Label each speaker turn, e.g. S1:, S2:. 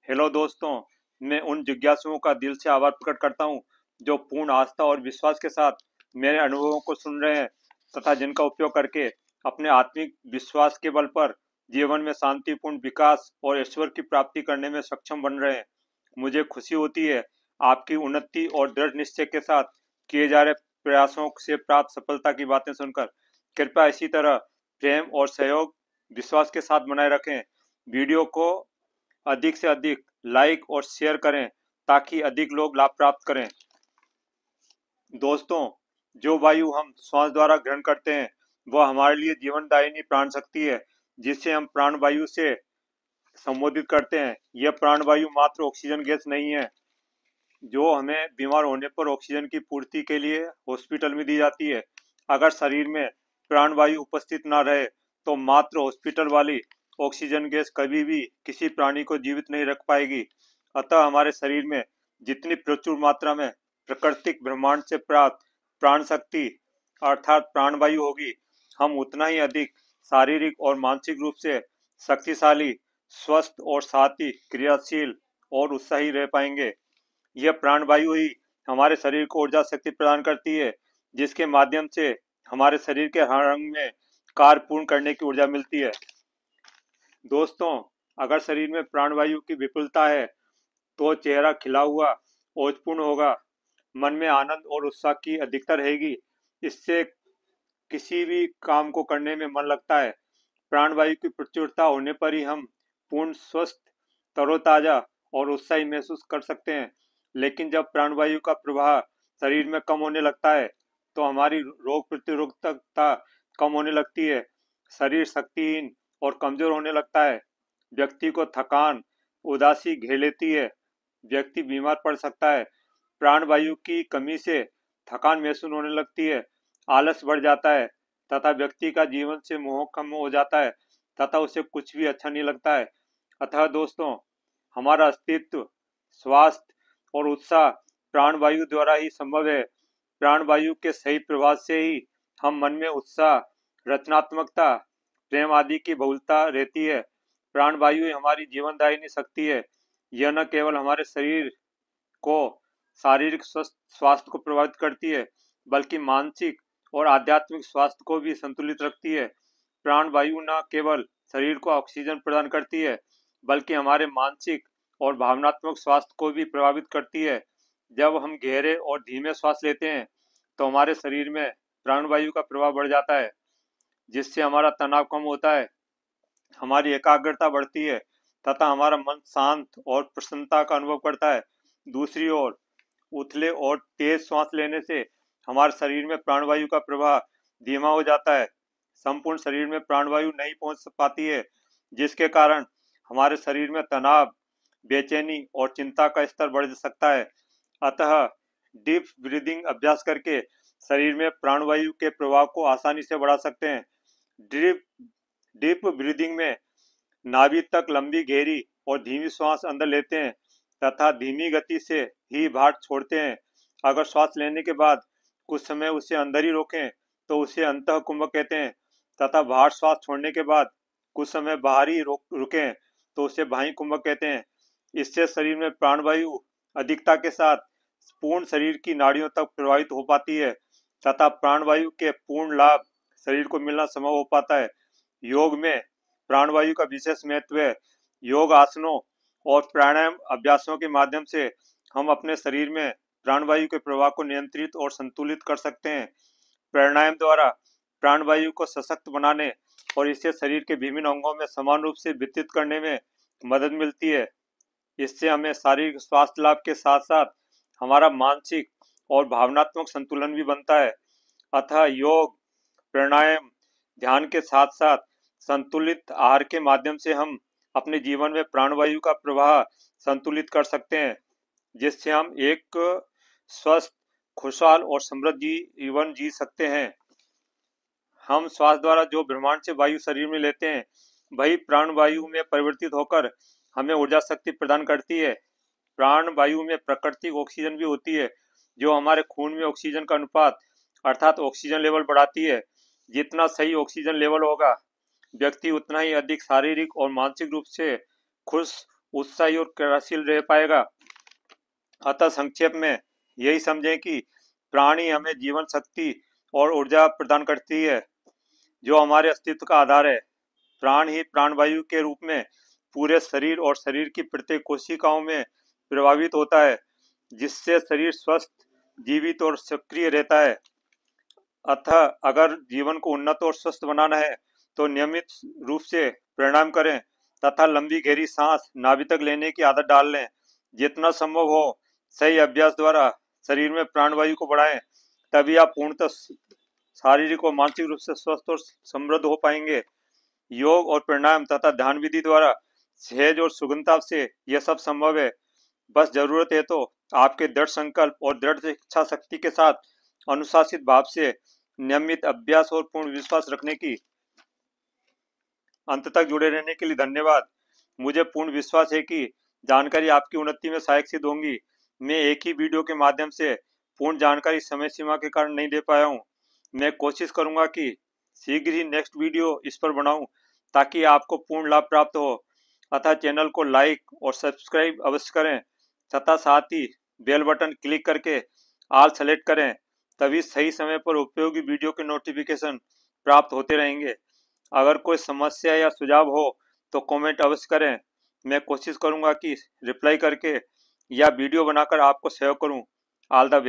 S1: Hello दोस्तों, मैं उन जिज्ञासुओं का दिल से आभार प्रकट करता हूँ जो पूर्ण आस्था और विश्वास के साथ मेरे अनुभवों को सुन रहे हैं तथा जिनका उपयोग करके अपने आत्मिक विश्वास के बल पर जीवन में शांतिपूर्ण विकास और ईश्वर की प्राप्ति करने में सक्षम बन रहे हैं। मुझे खुशी होती है आपकी उन्नति और दृढ़ निश्चय के साथ किए जा रहे प्रयासों से प्राप्त सफलता की बातें सुनकर। कृपया इसी तरह प्रेम और सहयोग विश्वास के साथ बनाए रखें। वीडियो को अधिक से अधिक लाइक और शेयर करें ताकि अधिक लोग लाभ प्राप्त करें। दोस्तों, जो वायु हम श्वास द्वारा ग्रहण करते हैं वह हमारे लिए जीवनदायिनी प्राण शक्ति है जिसे हम प्राण वायु से संबोधित करते हैं। यह प्राण वायु मात्र ऑक्सीजन गैस नहीं है जो हमें बीमार होने पर ऑक्सीजन की पूर्ति के लिए हॉस्पिटल में दी जाती है। अगर शरीर में प्राण वायु उपस्थित न रहे तो मात्र हॉस्पिटल वाली ऑक्सीजन गैस कभी भी किसी प्राणी को जीवित नहीं रख पाएगी। अतः हमारे शरीर में जितनी प्रचुर मात्रा में प्राकृतिक ब्रह्मांड से प्राप्त प्राण शक्ति अर्थात प्राण वायु होगी, हम उतना ही अधिक शारीरिक और मानसिक रूप से शक्तिशाली, स्वस्थ और साथ ही क्रियाशील और उत्साही रह पाएंगे। यह प्राणवायु ही हमारे शरीर को ऊर्जा शक्ति प्रदान करती है जिसके माध्यम से हमारे शरीर के हर अंग में कार्य पूर्ण करने की ऊर्जा मिलती है। दोस्तों, अगर शरीर में प्राणवायु की विपुलता है तो चेहरा खिला हुआ ओजपूर्ण होगा, मन में आनंद और उत्साह की अधिकता रहेगी। इससे किसी भी काम को करने में मन लगता है। प्राणवायु की प्रचुरता होने पर ही हम पूर्ण स्वस्थ, तरोताजा और उत्साही महसूस कर सकते हैं। लेकिन जब प्राणवायु का प्रवाह शरीर में कम होने लगता है तो हमारी रोग प्रतिरोधकता कम होने लगती है, शरीर शक्तिहीन और कमजोर होने लगता है, व्यक्ति को थकान, उदासी घेर लेती है, व्यक्ति बीमार पड़ सकता है। प्राणवायु की कमी से थकान महसूस होने लगती है, आलस बढ़ जाता है तथा व्यक्ति का जीवन से मोह कम हो जाता है तथा उसे कुछ भी अच्छा नहीं लगता है। अतः दोस्तों, हमारा अस्तित्व, स्वास्थ्य और उत्साह प्राणवायु द्वारा ही संभव है। प्राणवायु के सही प्रभाव से ही हम मन में उत्साह, रचनात्मकता, प्रेम आदि की बहुलता रहती है। प्राणवायु ही हमारी जीवनदायिनी शक्ति है। यह न केवल हमारे शरीर को शारीरिक स्वास्थ्य को प्रभावित करती है बल्कि मानसिक और आध्यात्मिक स्वास्थ्य को भी संतुलित रखती है। प्राण वायु न केवल शरीर को ऑक्सीजन प्रदान करती है बल्कि हमारे मानसिक और भावनात्मक स्वास्थ्य को भी प्रभावित करती है। जब हम गहरे और धीमे श्वास लेते हैं तो हमारे शरीर में प्राणवायु का प्रभाव बढ़ जाता है जिससे हमारा तनाव कम होता है, हमारी एकाग्रता बढ़ती है तथा हमारा मन शांत और प्रसन्नता का अनुभव करता है। दूसरी ओर उथले और तेज श्वास लेने से हमारे शरीर में प्राणवायु का प्रवाह धीमा हो जाता है, संपूर्ण शरीर में प्राणवायु नहीं पहुंच पाती है जिसके कारण हमारे शरीर में तनाव, बेचैनी और चिंता का स्तर बढ़ सकता है। अतः डीप ब्रीदिंग अभ्यास करके शरीर में प्राणवायु के प्रवाह को आसानी से बढ़ा सकते हैं। डीप डीप ब्रीदिंग में नाभि तक लंबी, गहरी और धीमी श्वास अंदर लेते हैं तथा धीमी गति से ही बाहर छोड़ते हैं। अगर श्वास लेने के बाद कुछ समय उसे अंदर ही रोकें तो उसे अंतः कुंभक कहते हैं तथा बाहर श्वास छोड़ने के बाद कुछ समय बाहर ही रुकें तो उसे बाह्य कुंभक कहते हैं। इससे शरीर में प्राणवायु अधिकता के साथ पूर्ण शरीर की नाड़ियों तक प्रवाहित हो पाती है तथा प्राणवायु के पूर्ण लाभ शरीर को मिलना संभव हो पाता है। योग में प्राणवायु का विशेष महत्व है। योग आसनों और प्राणायाम अभ्यासों के माध्यम से हम अपने शरीर में प्राणवायु के प्रवाह को नियंत्रित और संतुलित कर सकते हैं। प्राणायाम द्वारा प्राणवायु को सशक्त बनाने और इसे शरीर के विभिन्न अंगों में समान रूप से वितरित करने में मदद मिलती है। इससे हमें शारीरिक स्वास्थ्य लाभ के साथ साथ हमारा मानसिक और भावनात्मक संतुलन भी बनता है। अतः योग, प्राणायाम, ध्यान के साथ साथ संतुलित आहार के माध्यम से हम अपने जीवन में प्राणवायु का प्रवाह संतुलित कर सकते हैं जिससे हम एक स्वस्थ, खुशहाल और समृद्ध जीवन जी सकते हैं। हम श्वास द्वारा जो ब्रह्मांड से वायु शरीर में लेते हैं वही प्राण वायु में परिवर्तित होकर हमें ऊर्जा शक्ति प्रदान करती है। प्राण वायु में प्राकृतिक ऑक्सीजन भी होती है जो हमारे खून में ऑक्सीजन का अनुपात अर्थात ऑक्सीजन लेवल बढ़ाती है। जितना सही ऑक्सीजन लेवल होगा व्यक्ति उतना ही अधिक शारीरिक और मानसिक रूप से खुश उत्साही और क्रियाशील रह पाएगा। अतः संक्षेप में यही समझें कि प्राण ही हमें जीवन शक्ति और ऊर्जा प्रदान करती है, जो हमारे अस्तित्व का आधार है। प्राण ही प्राणवायु के रूप में पूरे शरीर और शरीर की प्रत्येक कोशिकाओं में प्रभावित होता है, जिससे शरीर स्वस्थ, जीवित और सक्रिय रहता है। अतः अगर जीवन को उन्नत और स्वस्थ बनाना है तो नियमित रूप से प्राणायाम करें तथा लंबी गहरी सांस नाभि तक लेने की आदत डाल लें। जितना संभव हो सही अभ्यास द्वारा शरीर में प्राणवायु को बढ़ाएं, तभी आप पूर्णतः शारीरिक और मानसिक रूप से स्वस्थ और समृद्ध हो पाएंगे। योग और प्राणायाम तथा ध्यान विधि द्वारा सहज और सुगमता से यह सब संभव है। बस जरूरत है तो आपके दृढ़ संकल्प और दृढ़ इच्छा शक्ति के साथ अनुशासित भाव से नियमित अभ्यास और पूर्ण विश्वास रखने की। अंत तक जुड़े रहने के लिए धन्यवाद। मुझे पूर्ण विश्वास है कि जानकारी आपकी उन्नति में सहायक सिद्ध होंगी। मैं एक ही वीडियो के माध्यम से पूर्ण जानकारी समय सीमा के कारण नहीं दे पाया हूँ। मैं कोशिश करूंगा कि शीघ्र ही नेक्स्ट वीडियो इस पर बनाऊं ताकि आपको पूर्ण लाभ प्राप्त हो। अतः चैनल को लाइक और सब्सक्राइब अवश्य करें तथा साथ ही बेल बटन क्लिक करके ऑल सेलेक्ट करें, तभी सही समय पर उपयोगी वीडियो के नोटिफिकेशन प्राप्त होते रहेंगे। अगर कोई समस्या या सुझाव हो तो कमेंट अवश्य करें। मैं कोशिश करूंगा कि रिप्लाई करके या वीडियो बनाकर आपको सेव करूं। All the best.